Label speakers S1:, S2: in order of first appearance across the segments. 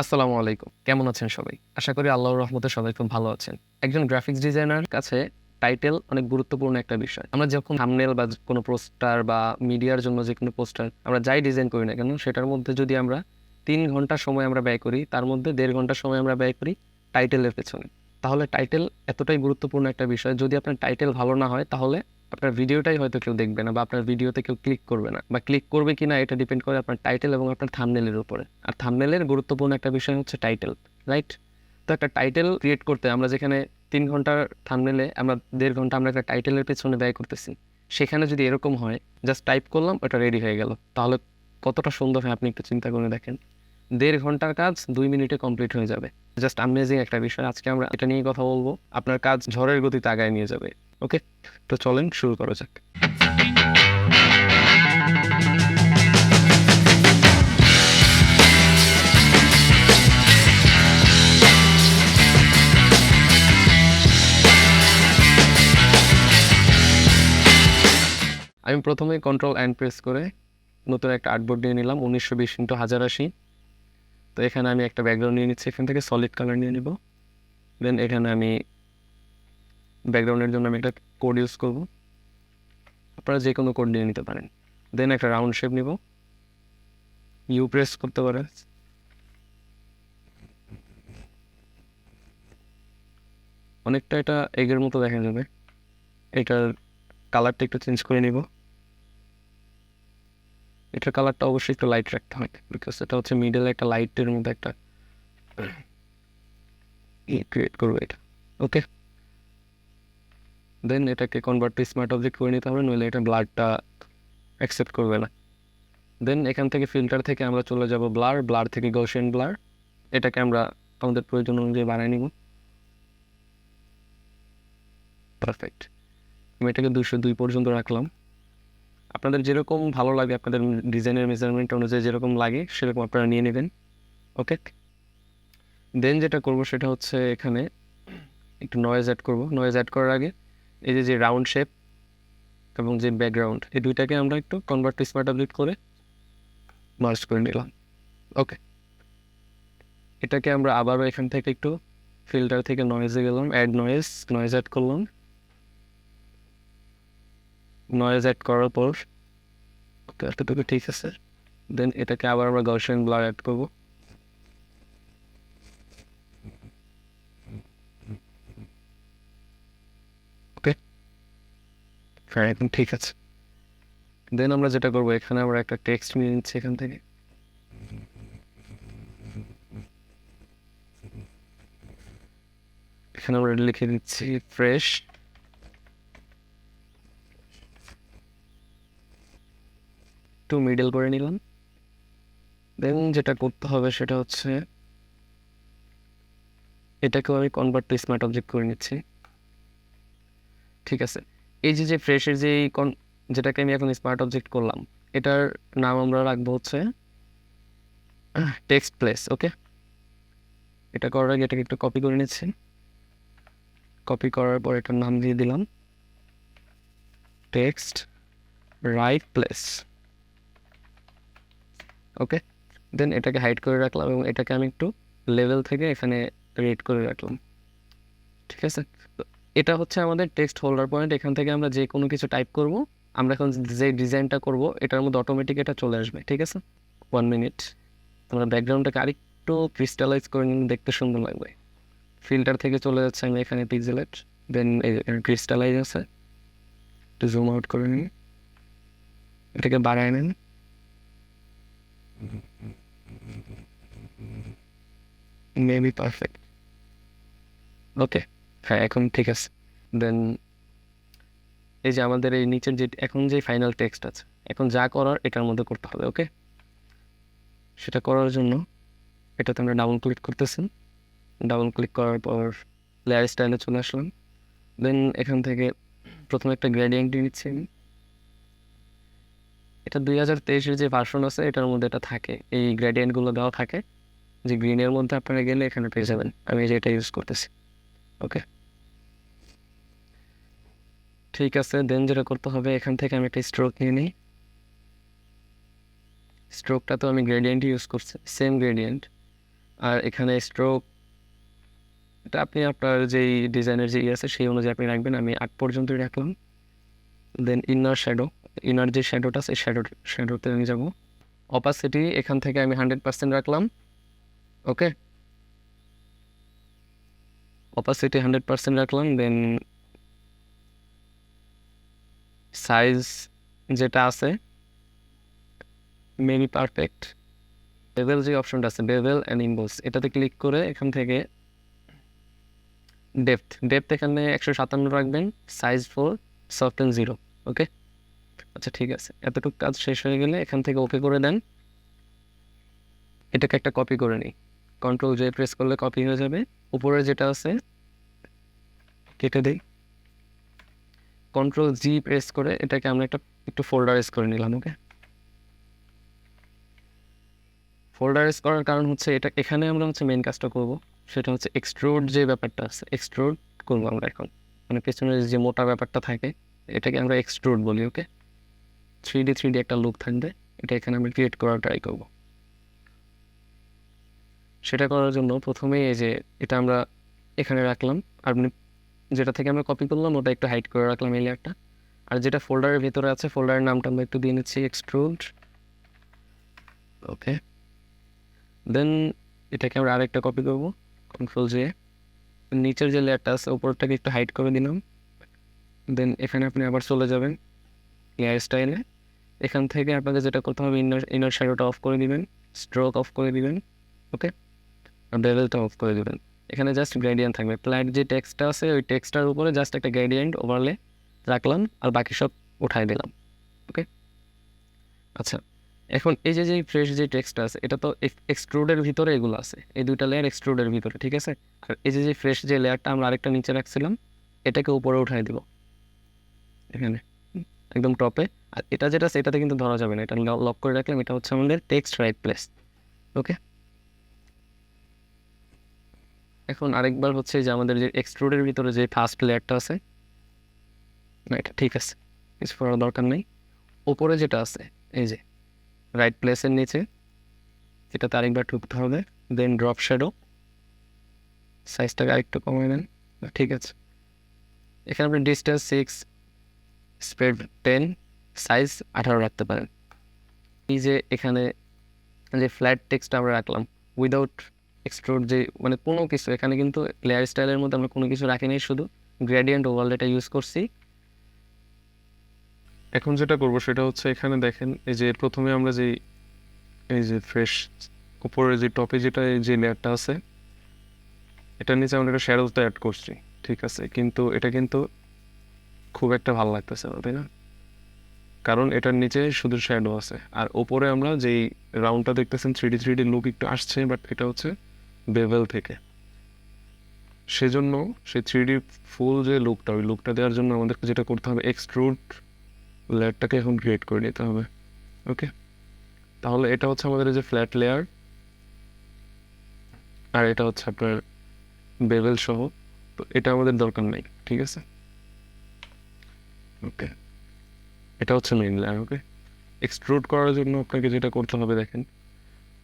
S1: আসসালামু আলাইকুম। কেমন আছেন সবাই? আশা করি আল্লাহর রহমতে সবাই খুব ভালো আছেন। একজন গ্রাফিক্স ডিজাইনার কাছে টাইটেল অনেক গুরুত্বপূর্ণ একটা বিষয়। আমরা যখন থাম্বনেল বা কোনো পোস্টার বা মিডিয়ার জন্য যেকোনো পোস্টার আমরা যাই ডিজাইন করি না কেন, সেটার মধ্যে যদি আমরা ৩ ঘন্টা সময় আমরা ব্যয় করি, তার মধ্যে ১.৫ ঘন্টা সময় আমরা ব্যয় করি টাইটেলের পেছনে। তাহলে টাইটেল এতটাই গুরুত্বপূর্ণ একটা বিষয়, যদি আপনার টাইটেল ভালো না হয় তাহলে আপনার ভিডিওটাই হয়তো কেউ দেখবে না বা আপনার ভিডিওতে কেউ ক্লিক করবে না, বা ক্লিক করবে কিনা এটা ডিপেন্ড করে আপনার টাইটেল এবং আপনার থাম্বনেলের উপরে। আর থাম্বনেলের গুরুত্বপূর্ণ একটা বিষয় হচ্ছে টাইটেল, রাইট? তো একটা টাইটেল ক্রিয়েট করতে আমরা যেখানে ৩ ঘন্টার থাম্বনেলে আমরা ১.৫ ঘন্টা আমরা একটা টাইটেলের পেছনে ব্যয় করতেছি, সেখানে যদি এরকম হয় জাস্ট টাইপ করলাম ওটা রেডি হয়ে গেল, তাহলে কতটা সুন্দর হয় আপনি একটু চিন্তা করে দেখেন। ১.৫ ঘন্টার কাজ ২ মিনিটে কমপ্লিট হয়ে যাবে। জাস্ট আমেজিং একটা বিষয়। আজকে আমরা এটা নিয়ে কথা বলবো, আপনার কাজ ঝড়ের গতিতে আগায় নিয়ে যাবে। ওকে, তো চলেন শুরু করা যাক। আমি প্রথমে কন্ট্রোল অ্যান্ড প্রেস করে নতুন একটা আর্টবোর্ড নিয়ে নিলাম 1920x1080। তো এখানে আমি একটা ব্যাকগ্রাউন্ড নিয়ে নিচ্ছি, এখান থেকে সলিড কালার নিয়ে নিব। দেন এখানে আমি ব্যাকগ্রাউন্ডের জন্য আমি একটা কোড ইউজ করব, আপনারা যে কোনো কোড নিয়ে নিতে পারেন। দেন একটা রাউন্ড শেপ নিব, ইউ প্রেস করতে পারেন। অনেকটা এটা এগের মতো দেখা যাবে। এটার কালারটা একটু চেঞ্জ করে নিব। এটার কালারটা অবশ্যই একটু লাইট রাখতে হয়, বিকজ এটা হচ্ছে মিডলে একটা লাইটের মধ্যে একটা ক্রিয়েট করবো এটা। ওকে, দেন এটাকে কনভার্ট টু স্মার্ট অবজেক্ট করে নিতে হবে, নইলে এটা ব্লারটা অ্যাকসেপ্ট করবে না। দেন এখান থেকে ফিল্টার থেকে আমরা চলে যাব ব্লার, ব্লার থেকে গৌসিয়ান ব্লার। এটাকে আমরা আমাদের প্রয়োজন অনুযায়ী বানিয়ে নিব। পারফেক্ট। আমি এটাকে 202 পর্যন্ত রাখলাম। আপনাদের যেরকম ভালো লাগে, আপনাদের ডিজাইনের মেজারমেন্ট অনুযায়ী যেরকম লাগে সেরকম আপনারা নিয়ে নেবেন। ওকে, দেন যেটা করব সেটা হচ্ছে এখানে একটু নয়েজ অ্যাড করব। নয়েজ অ্যাড করার আগে এই যে রাউন্ড শেপ এবং যে ব্যাকগ্রাউন্ড, এই দুইটাকে আমরা একটু কনভার্ট টু স্মার্ট অবজেক্ট করে মার্জ করে নিলাম। ওকে, এটাকে আমরা আবারও এখান থেকে একটু ফিল্টার থেকে নয়েজে গেলাম, অ্যাড নয়েজ, নয়েজ অ্যাড করলাম। নয়েজ অ্যাড করার পর ওকে, এতটুকু ঠিক আছে। দেন এটাকে আবার আমরা গৌসিয়ান ব্লার অ্যাড করব। ওকে, হ্যাঁ একদম ঠিক আছে। দেন আমরা যেটা করবো, এখানে আমরা একটা টেক্সট নিয়ে নিচ্ছি এখান থেকে। এখানে আমরা লিখে দিচ্ছি ফ্রেশ। একটু মিডল করে নিলাম। দেন যেটা করতে হবে সেটা হচ্ছে এটাকেও আমি কনভার্ট টু স্মার্ট অবজেক্ট করে নিচ্ছি। ঠিক আছে, এই যে ফ্রেশের যেটাকে আমি এখন স্মার্ট অবজেক্ট করলাম, এটার নাম আমরা রাখবো হচ্ছে টেক্সট প্লেস। ওকে, এটা করার আগে এটাকে একটু কপি করে নিচ্ছি। কপি করার পর এটার নাম দিয়ে দিলাম টেক্সট রাইট প্লেস। ওকে, দেন এটাকে হাইড করে রাখলাম এবং এটাকে আমি একটু লেভেল থেকে এখানে রেড করে রাখলাম। ঠিক আছে, তো এটা হচ্ছে আমাদের টেক্সট হোল্ডার পয়েন্ট। এখান থেকে আমরা যে কোনো কিছু টাইপ করব, আমরা এখন যে ডিজাইনটা করব এটার মধ্যে অটোমেটিক এটা চলে আসবে। ঠিক আছে, 1 মিনিট। আমরা ব্যাকগ্রাউন্ডটাকে আরেকটু ক্রিস্টালাইজ করে নিলে দেখতে সুন্দর লাগবে। ফিল্টার থেকে চলে যাচ্ছে আমি এখানে পিক্সেলেট, দেন ক্রিস্টালাইজ আছে, একটু জুম আউট করে নিন, এটাকে বাড়ায় নেন। Maybe perfect. ওকে, হ্যাঁ এখন ঠিক আছে। দেন এই যে আমাদের এই নিচের যে এখন যে ফাইনাল টেক্সট আছে, এখন যা করার এটার মধ্যে করতে হবে। ওকে, সেটা করার জন্য এটাতে আমরা ডাবল ক্লিক করতেছি। ডাবল ক্লিক করার পর লেয়ার স্টাইলে চলে আসলাম। দেন এখান থেকে প্রথমে একটা গ্রেডিয়েন্ট নিচ্ছি আমি। এটা 2023-এর যে ভার্সন আছে এটার মধ্যে এটা থাকে, এই গ্রেডিয়েন্টগুলো দেওয়া থাকে, যে গ্রিনের মধ্যে আপনারা গেলে এখানে পেয়ে যাবেন। আমি যেটা ইউজ করতেছি। ওকে, ঠিক আছে। দেন যেটা করতে হবে, এখান থেকে আমি একটা স্ট্রোক নিয়ে নিই। স্ট্রোকটা তো আমি গ্রেডিয়েন্ট ইউজ করছি, সেম গ্রেডিয়েন্ট। আর এখানে স্ট্রোক, এটা আপনি আপনার যেই ডিজাইনের যে আছে সেই অনুযায়ী আপনি রাখবেন। আমি 8 পর্যন্তই রাখলাম। দেন ইনার শ্যাডো, ইনার যে শ্যাডোটা আছে শ্যাডোতে আমি যাব। অপাসিটি এখান থেকে আমি 100% রাখলাম। ওকে, অপাসিটি 100% রাখলাম। দেন সাইজ যেটা আছে মেবি পারফেক্ট। বেভেল যে অপশনটা আছে, বেভেল অ্যান্ড ইম্বোস, এটাতে ক্লিক করে এখান থেকে ডেপথ এখানে 157 রাখবেন। Size 4, soften 0। ওকে, আচ্ছা ঠিক আছে। এতটুকু কাজ শেষ হয়ে গেলে এখান থেকে ওকে করে দেন। এটাকে একটা কপি করে নিই। কন্ট্রোল জে প্রেস করলে কপি হয়ে যাবে। উপরে যেটা আছে কেটে দেই। কন্ট্রোল জি প্রেস করে এটাকে আমরা একটু ফোল্ডারাইজ করে নিলাম। ওকে, ফোল্ডারাইজ করার কারণ হচ্ছে এটা এখানে আমরা হচ্ছে মেইন কাজটা করব, সেটা হচ্ছে এক্সট্রুড যে ব্যাপারটা আছে, এক্সট্রুড করবো আমরা এখন। মানে পেছনের যে মোটা ব্যাপারটা থাকে এটাকে আমরা এক্সট্রুড বলি। ওকে, 3D একটা লুক থাকবে, এটা এখানে আমরা ক্রিয়েট করার ট্রাই করব। সেটা করার জন্য প্রথমেই এই যে এটা আমরা এখানে রাখলাম, আর যেটা থেকে আমরা কপি করলাম ওটা একটু হাইড করে রাখলাম এই লেয়ারটা। আর যেটা ফোল্ডারের ভিতরে আছে ফোল্ডারের নামটা আমরা একটু দিয়ে নিচ্ছি এক্সট্রুড। ওকে, দেন এটাকে আমরা আরেকটা কপি করব, কন্ট্রোল জে। নিচের যে লেয়ারটা আছে উপরটাকে একটু হাইড করে দিলাম। দেন এখানে আপনি আবার চলে যাবেন লেয়ার স্টাইলে। এখান থেকে আপনাকে যেটা করতে হবে ইনার শ্যাডোটা অফ করে দিবেন, স্ট্রোক অফ করে দিবেন। ওকে, আর বেভেলটা অফ করে দিবেন। এখানে জাস্ট গ্রেডিয়েন্ট থাকবে। প্ল্যাট যে টেক্সটটা আছে ওই টেক্সটটার উপরে জাস্ট একটা গ্রেডিয়েন্ট ওভারলে রাখলাম, আর বাকি সব উঠাই দিলাম। ওকে, আচ্ছা এখন এই যে ফ্রেশ যে টেক্সটটা আছে এটা তো এক্সট্রুডের ভিতরে এগুলো আছে, এই দুইটা লেয়ার এক্সট্রুডের ভিতরে, ঠিক আছে। আর এই যে ফ্রেশ যে লেয়ারটা আমরা আরেকটা নিচে রাখছিলাম এটাকে উপরে উঠাই দিব এখানে একদম টপে। আর এটা যেটা আছে এটাতে কিন্তু ধরা যাবে না, এটা লক করে রাখলাম। এটা হচ্ছে আমাদের টেক্সট রাইট প্লেস। ওকে, এখন আরেকবার হচ্ছে যে আমাদের যে এক্সট্রুডের ভিতরে যে ফার্স্ট লেয়ারটা আছে, না এটা ঠিক আছে, কিছু করার দরকার নেই। উপরে যেটা আছে এই যে রাইট প্লেসের নিচে, এটাতে আরেকবার ঢুকতে হবে। দেন ড্রপ শ্যাডো, সাইজটাকে আরেকটু কমিয়ে দেন। ঠিক আছে, এখানে আপনি ডিস্টেন্স 6, স্প্রেড 10, সাইজ 18 রাখতে পারেন। এই যে এখানে যে ফ্ল্যাট টেক্সটটা আমরা রাখলাম উইদাউট এক্সট্রুড, যে মানে কোনো কিছু এখানে কিন্তু লেয়ার স্টাইলের মধ্যে আমরা কোনো কিছু রাখি নাই, শুধু গ্রেডিয়েন্ট ওভারলেটা ইউজ করছি।
S2: এখন যেটা করব সেটা হচ্ছে এখানে দেখেন এই যে প্রথমে আমরা এই যে ফ্রেশ উপরে যে টপে যেটা এই যে লেয়ারটা আছে এটার নিচে আমরা একটা শ্যাডোটা অ্যাড করছি, ঠিক আছে। কিন্তু এটা কিন্তু খুব একটা ভালো লাগতেছে না, তাই না? কারণ এটার নিচে শুধু শ্যাডো আছে, আর ওপরে আমরা যেই রাউন্ডটা দেখতেছেন 3D লুক একটু আসছে, বাট এটা হচ্ছে বেভেল থেকে। সেজন্য সেই 3D ফুল যে লুকটা, ওই লুকটা দেওয়ার জন্য আমাদেরকে যেটা করতে হবে এক্সট্রুড লেয়ারটাকে এখন ক্রিয়েট করে নিতে হবে। ওকে, তাহলে এটা হচ্ছে আমাদের যে ফ্ল্যাট লেয়ার, আর এটা হচ্ছে আপনার বেভেল সহ, তো এটা আমাদের দরকার নেই, ঠিক আছে। ওকে, এটা হচ্ছে মেইন লেয়ার। ওকে, এক্সট্রুড করার জন্য আপনাকে যেটা করতে হবে দেখেন,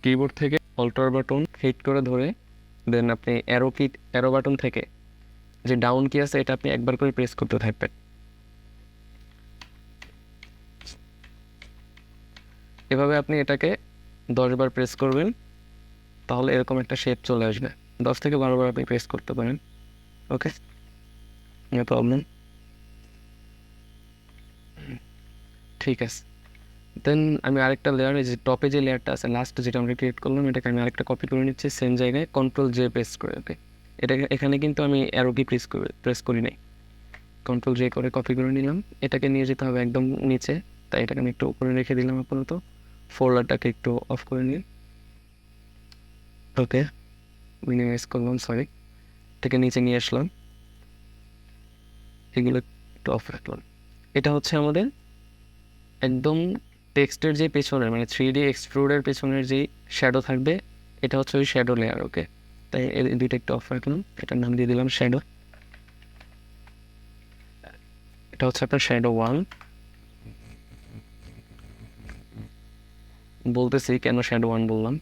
S2: কিবোর্ড থেকে অল্টার বাটন হিট করে ধরে দেন আপনি অ্যারো বাটন থেকে যে ডাউন কি আছে এটা আপনি একবার করে প্রেস করতে থাকবেন। এভাবে আপনি এটাকে 10 বার প্রেস করবেন, তাহলে এরকম একটা শেপ চলে আসবে। 10 থেকে 12 বার আপনি প্রেস করতে পারেন। ওকে, নো প্রবলেম, ঠিক আছে। দেন আমি আরেকটা লেয়ার, এই যে টপে যে লেয়ারটা আছে লাস্ট যেটা আমরা ক্রিয়েট করলাম, এটাকে আমি আরেকটা কপি করে নিচ্ছি সেম জায়গায়, কন্ট্রোল জে প্রেস করে। ওকে, এখানে কিন্তু আমি অ্যারো কি প্রেস করি নাই, কন্ট্রোল জে করে কপি করে নিলাম। এটাকে নিয়ে যেতে হবে একদম নিচে, তাই এটাকে আমি একটু উপরে রেখে দিলাম আপাতত। ফোল্ডারটাকে একটু অফ করে নিই। ওকে, মিনিমাইজ করলাম, সরি, এটাকে নিচে নিয়ে আসলাম, এগুলো একটু অফ রাখলাম। এটা হচ্ছে আমাদের একদম টেক্সটের যে পেছনের মানে 3D এক্সট্রুডের পেছনের যে শ্যাডো থাকবে, এটা হচ্ছে ওই শ্যাডো লেয়ার। ওকে, তাই এই দুইটা একটু অফ রাখলাম, এটার নাম দিয়ে দিলাম শ্যাডো। এটা হচ্ছে আপনার শ্যাডো 1। বলতেছি কেন শ্যাডো 1 বললাম,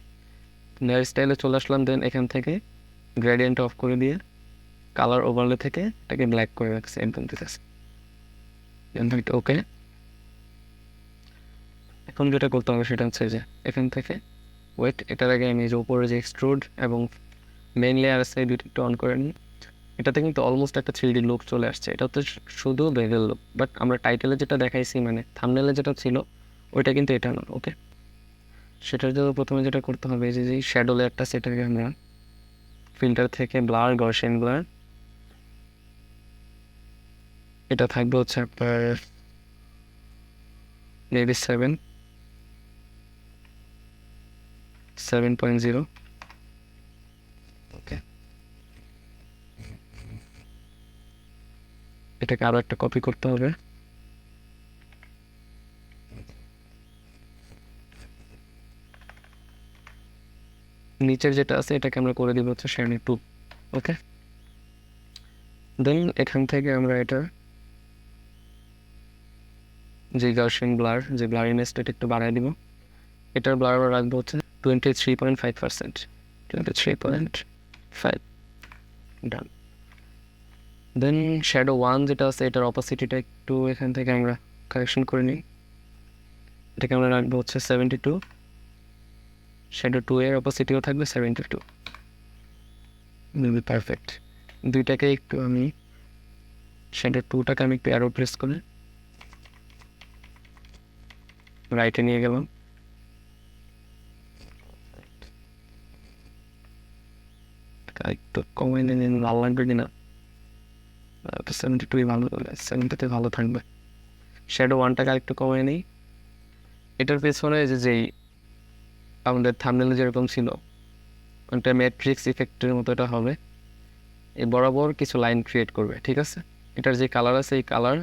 S1: লেয়ার স্টাইলে চলে আসলাম, দেন এখান থেকে গ্রেডিয়েন্ট অফ করে দিয়ে কালার ওভারলে থেকে এটাকে ব্ল্যাক করে রাখছি একদম, ঠিক আছে। ওকে, এখন যেটা করতে হবে সেটা হচ্ছে যে এখান থেকে ওয়েট, এটার আগে আমি যে উপরে যে এক্সট্রুড এবং মেইন লেয়ার আছে এই দুটো একটু অন করে নিই। এটাতে কিন্তু অলমোস্ট একটা 3D লুক চলে আসছে। এটা হচ্ছে শুধু বেভেল লুক, বাট আমরা টাইটেলে যেটা দেখাইছি মানে থাম্বনেলে যেটা ছিল ওইটা কিন্তু এটা না। ওকে, সেটার জন্য প্রথমে যেটা করতে হবে যে শ্যাডো লেয়ারটা, সেটাকে আমরা ফিল্টার থেকে ব্লার, গসিয়ান ব্লার, এটা থাকবে হচ্ছে আপনার মেবি 7.0। ওকে, এটাকে আরো একটা কপি করতে হবে। নিচের যেটা আছে এটাকে আমরা করে দিব হচ্ছে শ্যাডো 2। ওকে, দেন এখান থেকে আমরা এটা যে গাউসিয়ান ব্লার, যে ব্লারিনেসটা এটা একটু বাড়ায় দিব। এটার ব্লার আমরা রাখবো হচ্ছে 23.5%, 23.5, ডান। দেন শ্যাডো 1 যেটা আছে এটার অপোসিটিটা একটু এখান থেকে আমরা কারেকশন করে নিই। এটাকে আমরা রাখবো হচ্ছে 72। শ্যাডো 2 এর অপোসিটিও থাকবে 72, মেবি পারফেক্ট। দুইটাকে একটু আমি শ্যাডো 2টাকে আমি একটু অ্যারো প্রেস করে রাইটে নিয়ে গেলাম। একটু কমে নিয়ে লাল লাগবে কিনা, 72 ভালো, 70তে ভালো থাকবে। শ্যাডো 1টাকে আরেকটু কমে নিই। এটার পেছনে যেই আমাদের থাম্বনেলে যেরকম ছিল ওটা ম্যাট্রিক্স ইফেক্টের মতো এটা হবে, এই বরাবর কিছু লাইন ক্রিয়েট করবে, ঠিক আছে। এটার যে কালার আছে এই কালার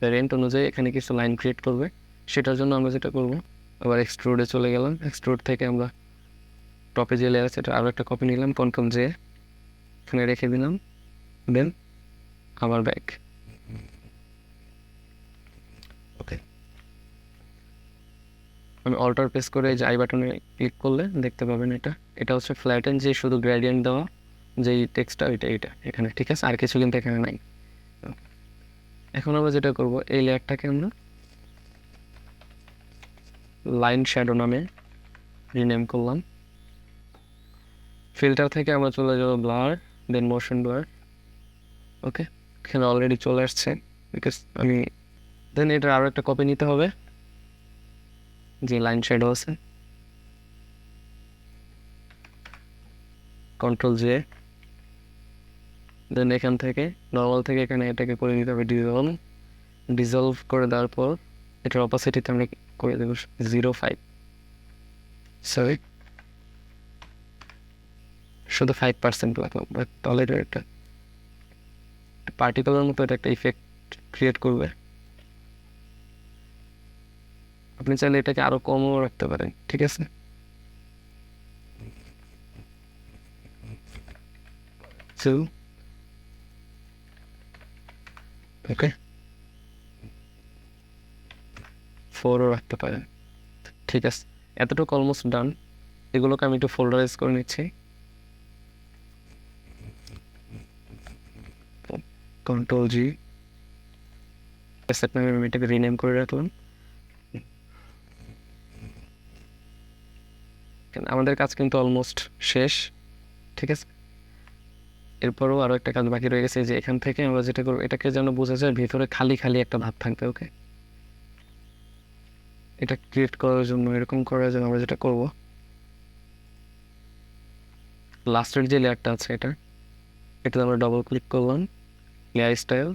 S1: ভ্যারিয়েন্ট অনুযায়ী এখানে কিছু লাইন ক্রিয়েট করবে। সেটার জন্য আমরা যেটা করব, আবার এক্সট্রুডে চলে গেলাম। এক্সট্রুড থেকে আমরা টপে যে লেয়ার আছে এটা আরও একটা কপি নিলাম, কন্ট্রোল জে, এখানে রেখে দিলাম, দেন আবার ব্যাক। ওকে, আমি অল্টার প্রেস করে যে আই বাটনে ক্লিক করলে দেখতে পাবেন এটা, এটা হচ্ছে ফ্ল্যাটেন যে শুধু গ্রেডিয়েন্ট দেওয়া যেই টেক্সটটা এটা এখানে, ঠিক আছে, আর কিছু কিন্তু এখানে নাই। এখন আমরা যেটা করব, এই লেয়ারটাকে আমরা লাইন শ্যাডো নামে রিনেম করলাম। ফিল্টার থেকে আমরা চলে যাব ব্লার, দেন মোশন ব্লার। ওকে, এখানে অলরেডি চলে আসছে বিকজ আমি, দেন এটার আরও একটা কপি নিতে হবে যে লাইন শ্যাডো আছে, কন্ট্রোল জে, দেন এখান থেকে নর্মাল থেকে এখানে এটাকে করে দিতে হবে ডিজলভ করে দেওয়ার পর এটার অপোসিটিতে আমরা করে দেবো 0.5, সরি শুধু 5% রাখলাম, তাহলে এটা একটা পার্টিকুলার মতো এটা একটা ইফেক্ট ক্রিয়েট করবে। আপনি চাইলে এটাকে আরো কমও রাখতে পারেন, ঠিক আছে। ওকে, 4ও রাখতে পারেন, ঠিক আছে। এতটুকু অলমোস্ট ডান। এগুলোকে আমি একটু ফোল্ডারাইজ করে নিচ্ছি, কন্ট্রোল জি, অ্যাসেট নামে আমি এটাকে রিনেম করে রাখলাম। আমাদের কাজ কিন্তু অলমোস্ট শেষ, ঠিক আছে। এরপরও আরও একটা কাজ বাকি রয়ে গেছে, যে এখান থেকে আমরা যেটা করবো এটাকে যেন বোঝা যায় ভিতরে খালি খালি একটা ভাব থাকবে। ওকে, এটা ক্রিয়েট করার জন্য, এরকম করার জন্য আমরা যেটা করব, লাস্টের যে লেয়ারটা আছে এটাতে আমরা ডবল ক্লিক করলাম, লেয়ার স্টাইল,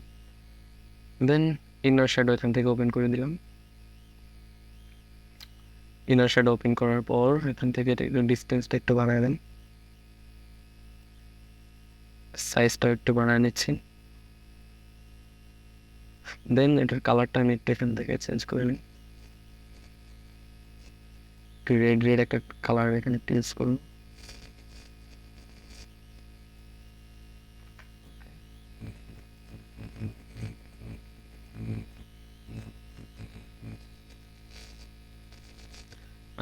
S1: দেন ইনার শ্যাডো এখান থেকে ওপেন করে দিলাম। ইনার শ্যাডো ওপেন করার পর এখান থেকে ডিস্টেন্সটা একটু বাড়ায় দেন, সাইজটা একটু বাড়ায় নিচ্ছি, দেন এটার কালারটা আমি একটু এখান থেকে চেঞ্জ করে নিই, রেড রেড একটা কালার এখানে চেঞ্জ করুন।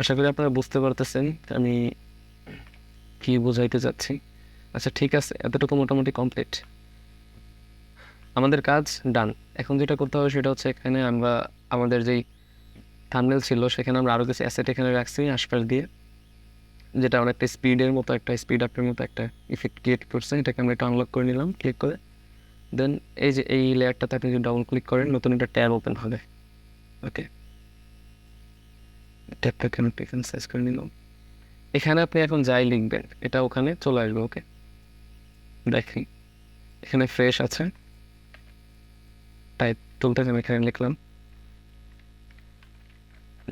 S1: আশা করি আপনারা বুঝতে পারতেছেন আমি কি বোঝাইতে যাচ্ছি। আচ্ছা ঠিক আছে, এতটুকু মোটামুটি কমপ্লিট, আমাদের কাজ ডান। এখন যেটা করতে হবে সেটা হচ্ছে এখানে আমরা আমাদের যেই থাম্বনেল ছিল সেখানে আমরা আরও কিছু অ্যাসেট এখানে রাখছি আশপাশ দিয়ে, যেটা অনেকটা স্পিডের মতো একটা স্পিড আপের মতো একটা ইফেক্ট ক্রিয়েট করছে। এটাকে আমরা একটু আনলক করে নিলাম ক্লিক করে। দেন এই যে এই লেয়ারটাতে আপনি যদি ডাবল ক্লিক করেন নতুন একটা ট্যাব ওপেন হবে। ওকে, ট্যাবটাকে আমি এখানে সাইজ করে নিলাম। এখানে আপনি এখন যাই লিখবেন এটা ওখানে চলে আসবে। ওকে, দেখি এখানে ফ্রেশ আছে, টাইপ টুলটাকে আমি এখানে লিখলাম,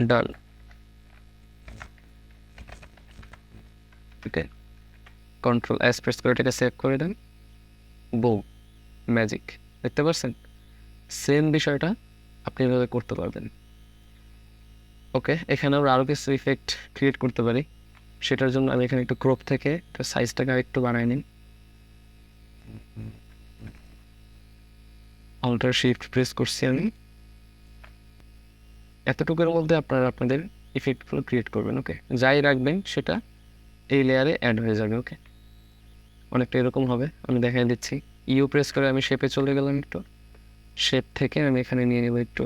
S1: ডান। ওকে, কন্ট্রোল এস প্রেস করে এটাকে সেভ করে দেন, বউ ম্যাজিক, দেখতে পাচ্ছেন? সেম বিষয়টা আপনি এভাবে করতে পারবেন। ওকে, এখানে আমরা আরও কিছু ইফেক্ট ক্রিয়েট করতে পারি। সেটার জন্য আমি এখানে একটু ক্রপ থেকে সাইজটাকে একটু বানাই নিন, অল্টার শিফট প্রেস করছি আমি। এতটুকুর মধ্যে আপনারা আপনাদের ইফেক্টগুলো ক্রিয়েট করবেন। ওকে, যাই রাখবেন সেটা এই লেয়ারে অ্যাড হয়ে যাবে। ওকে, অনেকটা এরকম হবে, আমি দেখাই দিচ্ছি। ইউ প্রেস করে আমি শেপে চলে গেলাম, একটু শেপ থেকে আমি এখানে নিয়ে নেব একটু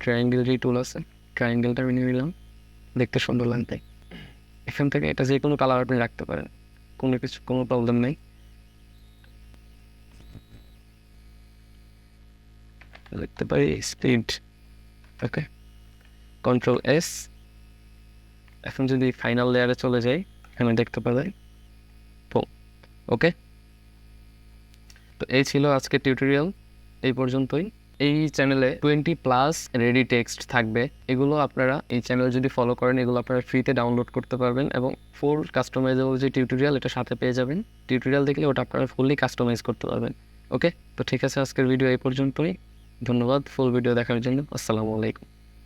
S1: ট্রায়াঙ্গেল, যে টুল আছে ট্রায়াঙ্গেলটা আমি নিয়ে নিলাম, দেখতে সুন্দর লাগবে। এখান থেকে এটা যে কোনো কালার আপনি রাখতে পারেন, কোনো প্রবলেম নেই। লিখতে পারি স্পিড। ওকে, কন্ট্রোল এস। এখন যদি ফাইনাল লেয়ারে চলে যাই এখানে দেখতে পাবেন। ওকে, তো এই ছিল আজকে টিউটোরিয়াল, এই পর্যন্তই। এই চ্যানেলে 20+ রেডি টেক্সট থাকবে, এগুলো আপনারা এই চ্যানেল যদি ফলো করেন এগুলো আপনারা ফ্রিতে ডাউনলোড করতে পারবেন এবং ফুল কাস্টমাইজেবল যে টিউটোরিয়াল এটা সাথে পেয়ে যাবেন। টিউটোরিয়াল দেখলে ওটা আপনারা ফুললি কাস্টমাইজ করতে পারবেন। ওকে, তো ঠিক আছে, আজকের ভিডিও এই পর্যন্তই। ধন্যবাদ ফুল ভিডিও দেখার জন্য। আসসালামু আলাইকুম।